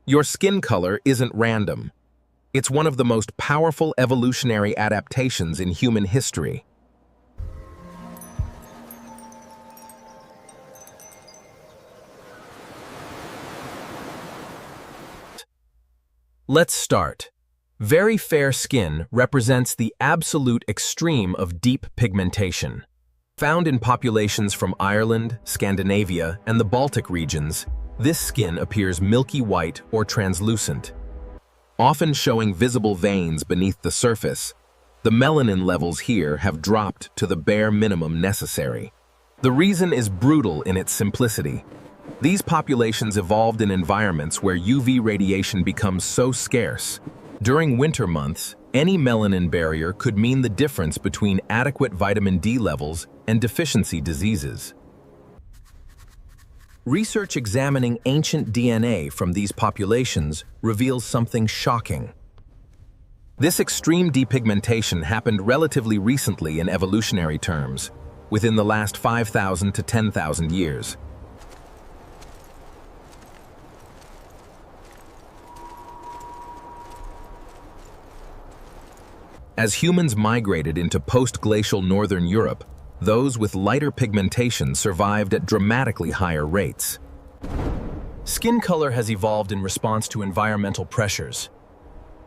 Your skin color isn't random. It's one of the most powerful evolutionary adaptations in human history. Let's start. Very fair skin represents the absolute extreme of deep pigmentation. Found in populations from Ireland, Scandinavia, and the Baltic regions, this skin appears milky white or translucent, often showing visible veins beneath the surface. The melanin levels here have dropped to the bare minimum necessary. The reason is brutal in its simplicity. These populations evolved in environments where UV radiation becomes so scarce. During winter months, any melanin barrier could mean the difference between adequate vitamin D levels and deficiency diseases. Research examining ancient DNA from these populations reveals something shocking. This extreme depigmentation happened relatively recently in evolutionary terms, within the last 5,000 to 10,000 years. As humans migrated into post-glacial northern Europe, those with lighter pigmentation survived at dramatically higher rates. Skin color has evolved in response to environmental pressures.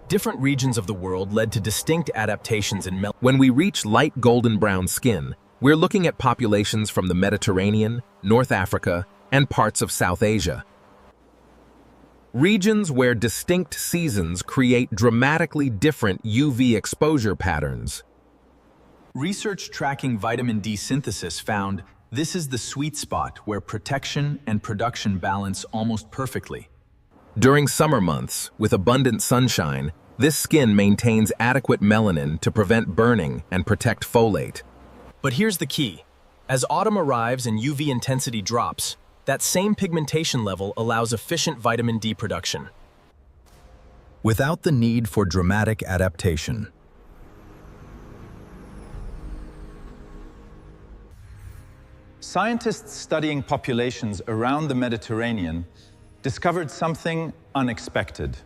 Different regions of the world led to distinct adaptations in melanin. When we reach light golden brown skin, we're looking at populations from the Mediterranean, North Africa, and parts of South Asia. Regions where distinct seasons create dramatically different UV exposure patterns. Research tracking vitamin D synthesis found this is the sweet spot where protection and production balance almost perfectly. During summer months, with abundant sunshine, this skin maintains adequate melanin to prevent burning and protect folate. But here's the key. As autumn arrives and UV intensity drops, that same pigmentation level allows efficient vitamin D production, without the need for dramatic adaptation. Scientists studying populations around the Mediterranean discovered something unexpected.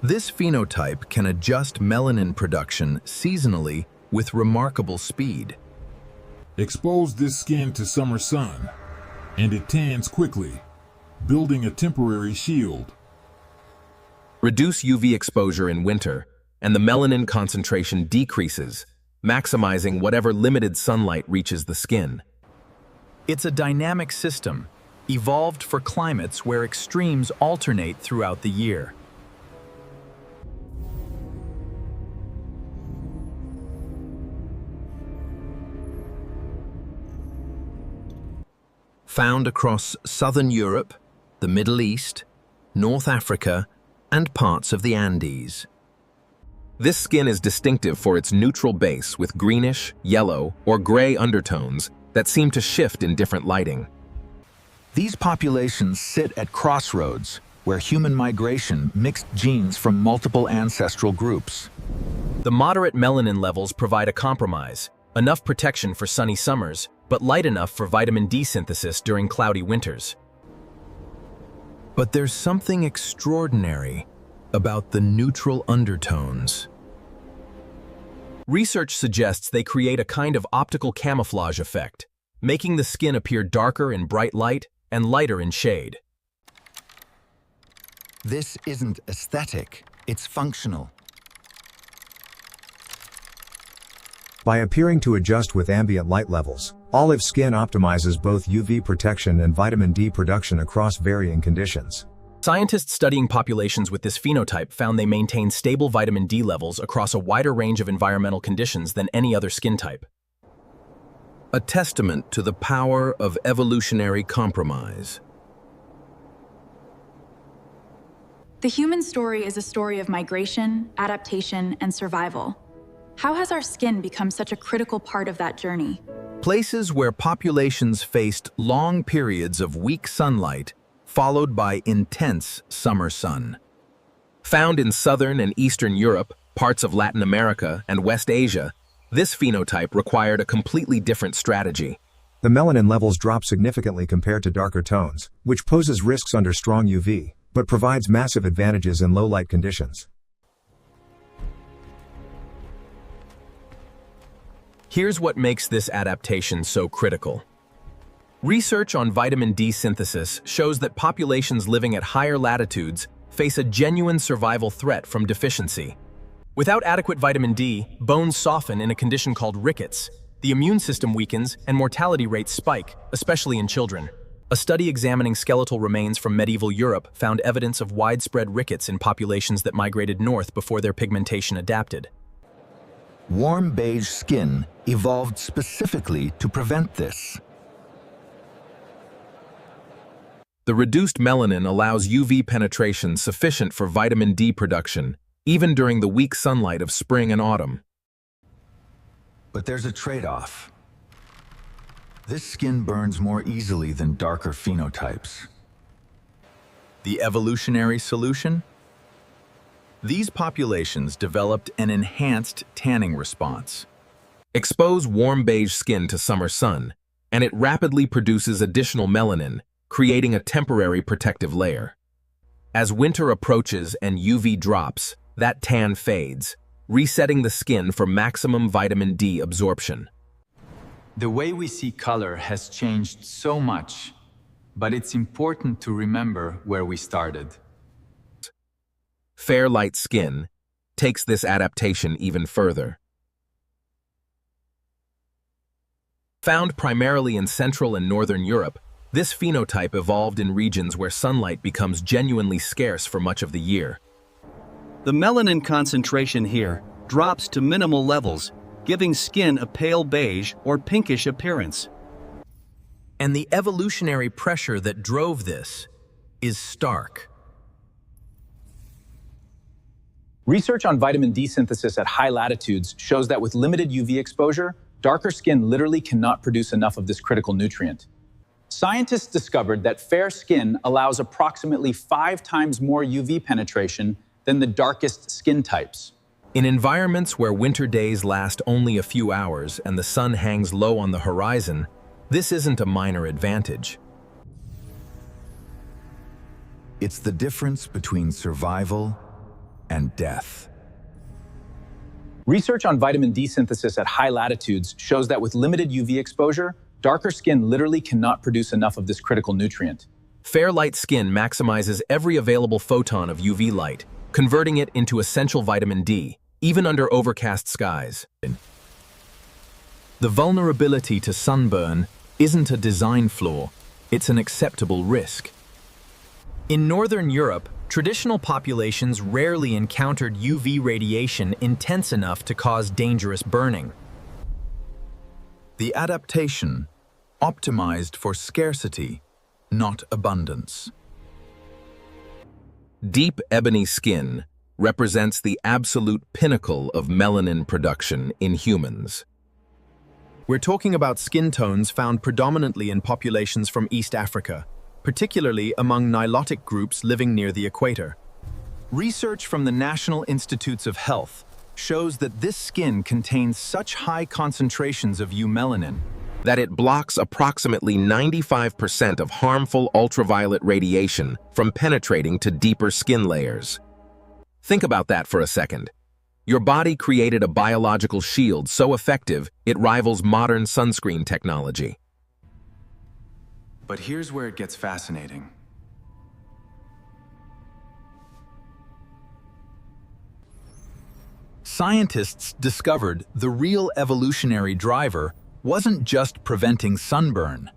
This phenotype can adjust melanin production seasonally with remarkable speed. Expose this skin to summer sun, and it tans quickly, building a temporary shield. Reduce UV exposure in winter, and the melanin concentration decreases, maximizing whatever limited sunlight reaches the skin. It's a dynamic system, evolved for climates where extremes alternate throughout the year. Found across southern Europe, the Middle East, North Africa, and parts of the Andes. This skin is distinctive for its neutral base with greenish, yellow, or gray undertones that seem to shift in different lighting. These populations sit at crossroads where human migration mixed genes from multiple ancestral groups. The moderate melanin levels provide a compromise, enough protection for sunny summers, but light enough for vitamin D synthesis during cloudy winters. But there's something extraordinary about the neutral undertones. Research suggests they create a kind of optical camouflage effect, making the skin appear darker in bright light and lighter in shade. This isn't aesthetic, it's functional. By appearing to adjust with ambient light levels, olive skin optimizes both UV protection and vitamin D production across varying conditions. Scientists studying populations with this phenotype found they maintain stable vitamin D levels across a wider range of environmental conditions than any other skin type. A testament to the power of evolutionary compromise. The human story is a story of migration, adaptation, and survival. How has our skin become such a critical part of that journey? Places where populations faced long periods of weak sunlight, followed by intense summer sun. Found in southern and eastern Europe, parts of Latin America, and West Asia, this phenotype required a completely different strategy. The melanin levels drop significantly compared to darker tones, which poses risks under strong UV, but provides massive advantages in low light conditions. Here's what makes this adaptation so critical. Research on vitamin D synthesis shows that populations living at higher latitudes face a genuine survival threat from deficiency. Without adequate vitamin D, bones soften in a condition called rickets. The immune system weakens and mortality rates spike, especially in children. A study examining skeletal remains from medieval Europe found evidence of widespread rickets in populations that migrated north before their pigmentation adapted. Warm beige skin evolved specifically to prevent this. The reduced melanin allows UV penetration sufficient for vitamin D production, even during the weak sunlight of spring and autumn. But there's a trade-off. This skin burns more easily than darker phenotypes. The evolutionary solution? These populations developed an enhanced tanning response. Expose warm beige skin to summer sun, and it rapidly produces additional melanin, creating a temporary protective layer. As winter approaches and UV drops, that tan fades, resetting the skin for maximum vitamin D absorption. The way we see color has changed so much, but it's important to remember where we started. Fair light skin takes this adaptation even further. Found primarily in Central and Northern Europe, this phenotype evolved in regions where sunlight becomes genuinely scarce for much of the year. The melanin concentration here drops to minimal levels, giving skin a pale beige or pinkish appearance. And the evolutionary pressure that drove this is stark. Research on vitamin D synthesis at high latitudes shows that with limited UV exposure, darker skin literally cannot produce enough of this critical nutrient. Scientists discovered that fair skin allows approximately 5 times more UV penetration than the darkest skin types. In environments where winter days last only a few hours and the sun hangs low on the horizon, this isn't a minor advantage. It's the difference between survival and death. Research on vitamin D synthesis at high latitudes shows that with limited UV exposure, darker skin literally cannot produce enough of this critical nutrient. Fair light skin maximizes every available photon of UV light, converting it into essential vitamin D, even under overcast skies. The vulnerability to sunburn isn't a design flaw, it's an acceptable risk. In Northern Europe, traditional populations rarely encountered UV radiation intense enough to cause dangerous burning. The adaptation optimized for scarcity, not abundance. Deep ebony skin represents the absolute pinnacle of melanin production in humans. We're talking about skin tones found predominantly in populations from East Africa, particularly among Nilotic groups living near the equator. Research from the National Institutes of Health shows that this skin contains such high concentrations of eumelanin that it blocks approximately 95% of harmful ultraviolet radiation from penetrating to deeper skin layers. Think about that for a second. Your body created a biological shield so effective it rivals modern sunscreen technology. But here's where it gets fascinating. Scientists discovered the real evolutionary driver wasn't just preventing sunburn.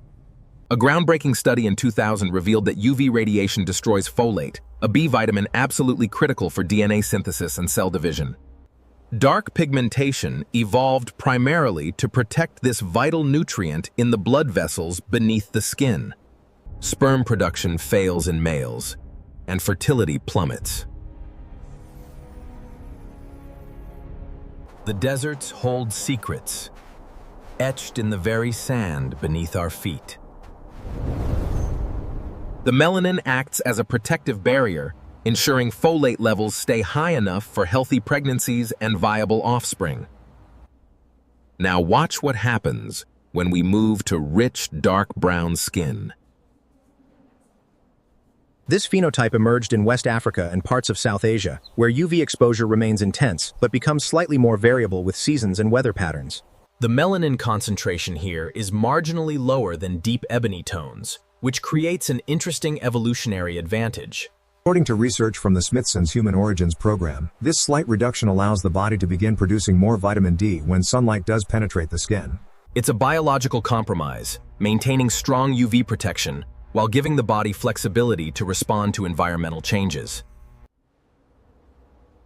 A groundbreaking study in 2000 revealed that UV radiation destroys folate, a B vitamin absolutely critical for DNA synthesis and cell division. Dark pigmentation evolved primarily to protect this vital nutrient in the blood vessels beneath the skin. Sperm production fails in males, and fertility plummets. The deserts hold secrets, etched in the very sand beneath our feet. The melanin acts as a protective barrier, ensuring folate levels stay high enough for healthy pregnancies and viable offspring. Now watch what happens when we move to rich, dark brown skin. This phenotype emerged in West Africa and parts of South Asia, where UV exposure remains intense but becomes slightly more variable with seasons and weather patterns. The melanin concentration here is marginally lower than deep ebony tones, which creates an interesting evolutionary advantage. According to research from the Smithson's Human Origins program, this slight reduction allows the body to begin producing more vitamin D when sunlight does penetrate the skin. It's a biological compromise, maintaining strong UV protection while giving the body flexibility to respond to environmental changes.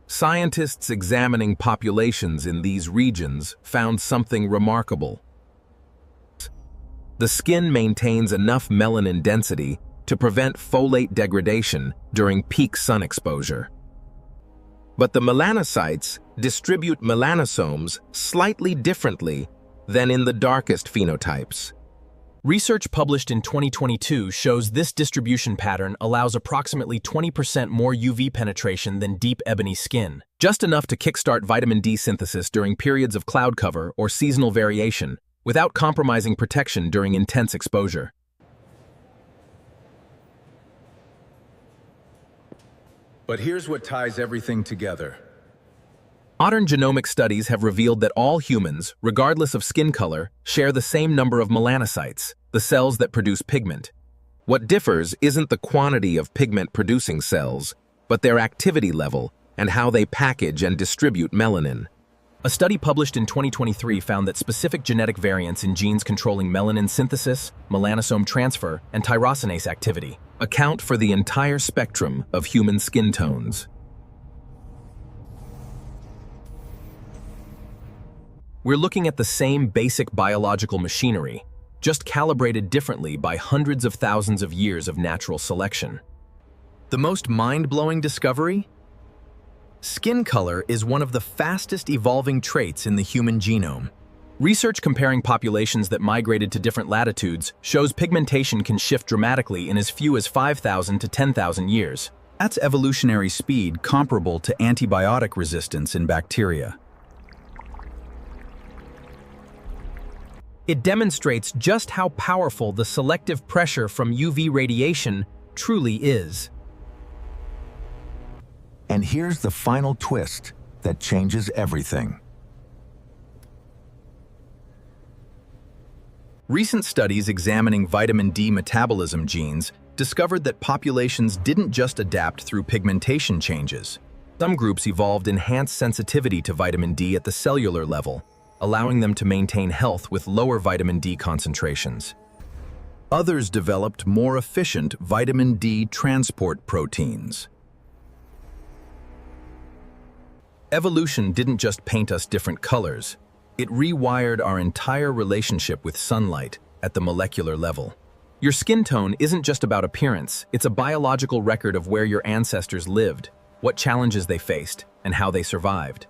Scientists examining populations in these regions found something remarkable. The skin maintains enough melanin density to prevent folate degradation during peak sun exposure. But the melanocytes distribute melanosomes slightly differently than in the darkest phenotypes. Research published in 2022 shows this distribution pattern allows approximately 20% more UV penetration than deep ebony skin, just enough to kickstart vitamin D synthesis during periods of cloud cover or seasonal variation, without compromising protection during intense exposure. But here's what ties everything together. Modern genomic studies have revealed that all humans, regardless of skin color, share the same number of melanocytes, the cells that produce pigment. What differs isn't the quantity of pigment-producing cells, but their activity level and how they package and distribute melanin. A study published in 2023 found that specific genetic variants in genes controlling melanin synthesis, melanosome transfer, and tyrosinase activity account for the entire spectrum of human skin tones. We're looking at the same basic biological machinery, just calibrated differently by hundreds of thousands of years of natural selection. The most mind-blowing discovery? Skin color is one of the fastest evolving traits in the human genome. Research comparing populations that migrated to different latitudes shows pigmentation can shift dramatically in as few as 5,000 to 10,000 years. That's evolutionary speed comparable to antibiotic resistance in bacteria. It demonstrates just how powerful the selective pressure from UV radiation truly is. And here's the final twist that changes everything. Recent studies examining vitamin D metabolism genes discovered that populations didn't just adapt through pigmentation changes. Some groups evolved enhanced sensitivity to vitamin D at the cellular level, allowing them to maintain health with lower vitamin D concentrations. Others developed more efficient vitamin D transport proteins. Evolution didn't just paint us different colors, it rewired our entire relationship with sunlight at the molecular level. Your skin tone isn't just about appearance, it's a biological record of where your ancestors lived, what challenges they faced, and how they survived.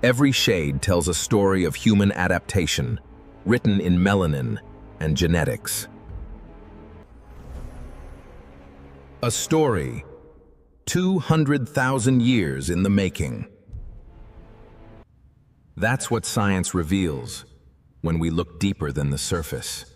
Every shade tells a story of human adaptation, written in melanin and genetics. A story 200,000 years in the making. That's what science reveals when we look deeper than the surface.